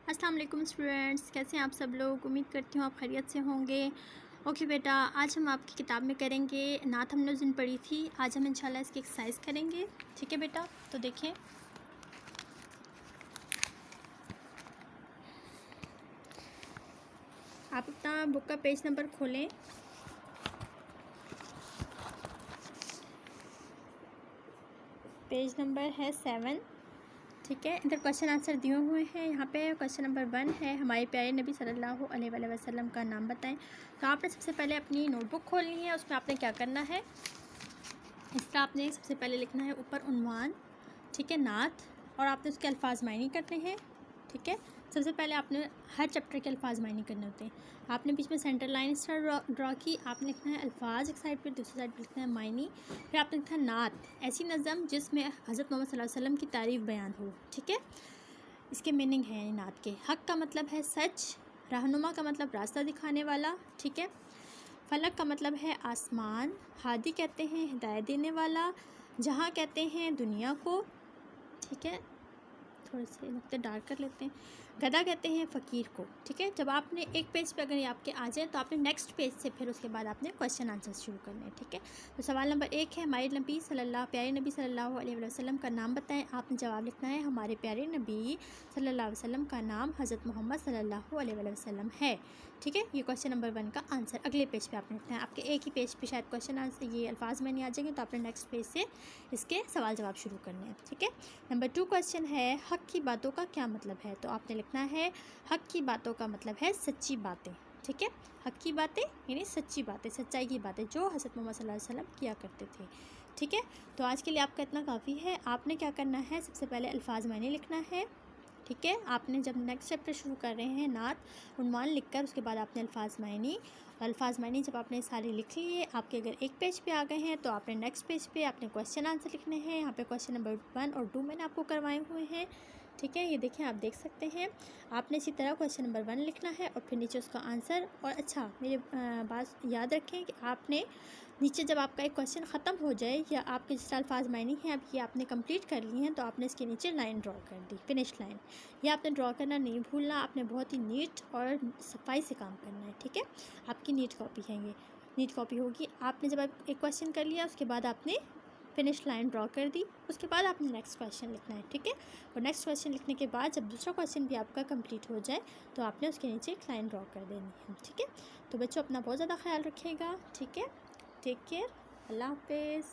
अस्सलाम वालेकुम स्टूडेंट्स, कैसे हैं आप सब लोग। उम्मीद करती हूँ आप खैरियत से होंगे। ओके बेटा, आज हम आपकी किताब में करेंगे नात। हमने उस दिन पढ़ी थी, आज हम इंशाल्लाह इसकी एक्सरसाइज करेंगे। ठीक है बेटा, तो देखें आप अपना बुक का पेज नंबर खोलें। पेज नंबर है 7। ठीक है, इधर क्वेश्चन आंसर दिए हुए हैं। यहाँ पे क्वेश्चन नंबर 1 है, हमारे प्यारे नबी सल्लल्लाहु अलैहि वसल्लम का नाम बताएं। तो आपने सबसे पहले अपनी नोटबुक खोलनी है। उसमें आपने क्या करना है, इसका आपने सबसे पहले लिखना है ऊपर उन्वान, ठीक है, नात, और आपने उसके अल्फाज मायने करने हैं। ठीक है, सबसे पहले आपने हर चैप्टर के अल्फाज मायने करने होते हैं। आपने बीच में सेंटर लाइन इस तरह ड्रा की। आपने लिखना है अल्फाज एक साइड पर, दूसरी साइड पर लिखना है मायने। फिर आपने लिखना है नात, ऐसी नज़म जिसमें हज़रत मोहम्मद सल्लल्लाहु अलैहि वसल्लम की तारीफ़ बयान हो। ठीक है, इसके मीनिंग है नात के। हक़ का मतलब है सच, रहनुमा का मतलब रास्ता दिखाने वाला। ठीक है, फलक का मतलब है आसमान, हादी कहते हैं हिदायत देने वाला, जहाँ कहते हैं दुनिया को। ठीक है, थोड़े से नुक्ते डार्क कर लेते हैं। गधा कहते हैं फ़कीर को। ठीक है, जब आपने एक पेज पे अगर ये आपके आ जाए तो आपने नेक्स्ट पेज से फिर उसके बाद आपने क्वेश्चन आंसर शुरू करने हैं। ठीक है, तो सवाल नंबर 1 है, हमारे नबी प्यारे नबी सल्लल्लाहु अलैहि वसल्लम का नाम बताएं। आपने जवाब लिखना है हमारे प्यारे नबी सल्लल्लाहु अलैहि वसल्लम का नाम हज़रत मोहम्मद सल्लल्लाहु अलैहि वसल्लम है। ठीक है, ये क्वेश्चन नंबर 1 का आंसर अगले पेज पे आपने लिखना है। आपके एक ही पेज पे शायद क्वेश्चन आंसर ये अल्फाज में नहीं आ जाएंगे, तो आपने नेक्स्ट पेज से इसके सवाल जवाब शुरू करने हैं। ठीक है, नंबर 2 क्वेश्चन है, हक़ की बातों का क्या मतलब है। तो आपने लिखना है हक़ की बातों का मतलब है सच्ची बातें। ठीक है, हक़ की बातें यानी सच्ची बातें, सच्चाई की बातें जो हज़रत मोहम्मद सल्लल्लाहु अलैहि वसल्लम किया करते थे। ठीक है, तो आज के लिए आपका इतना काफ़ी है। आपने क्या करना है, सबसे पहले अल्फाज मायने लिखना है। ठीक है, आपने जब नेक्स्ट चैप्टर शुरू कर रहे हैं नात, उन्वान लिखकर उसके बाद आपने अल्फाज मायने जब आपने सारे लिख लिए, आपके अगर एक पेज पे आ गए हैं तो आपने नेक्स्ट पेज पे आपने क्वेश्चन आंसर लिखने हैं। यहाँ पे क्वेश्चन नंबर 1 और 2 मैंने आपको करवाए हुए हैं। ठीक है, ये देखें, आप देख सकते हैं। आपने इसी तरह क्वेश्चन नंबर 1 लिखना है और फिर नीचे उसका आंसर। और अच्छा, मेरी बात याद रखें कि आपने नीचे जब आपका एक क्वेश्चन ख़त्म हो जाए या आपके जिस अल्फाज मायने हैं अब ये आपने कंप्लीट कर लिए हैं, तो आपने इसके नीचे लाइन ड्रॉ कर दी, फिनिश लाइन। ये आपने ड्रॉ करना नहीं भूलना। आपने बहुत ही नीट और सफाई से काम करना है। ठीक है, आपकी नीट कॉपी है, ये नीट कॉपी होगी। आपने जब एक क्वेश्चन कर लिया उसके बाद आपने फिनिश लाइन ड्रॉ कर दी, उसके बाद आपने नेक्स्ट क्वेश्चन लिखना है। ठीक है, और नेक्स्ट क्वेश्चन लिखने के बाद जब दूसरा क्वेश्चन भी आपका कंप्लीट हो जाए तो आपने उसके नीचे एक लाइन ड्रॉ कर देनी है। ठीक है, तो बच्चों अपना बहुत ज़्यादा ख्याल रखिएगा। ठीक है, टेक केयर, अल्लाह हाफिज़।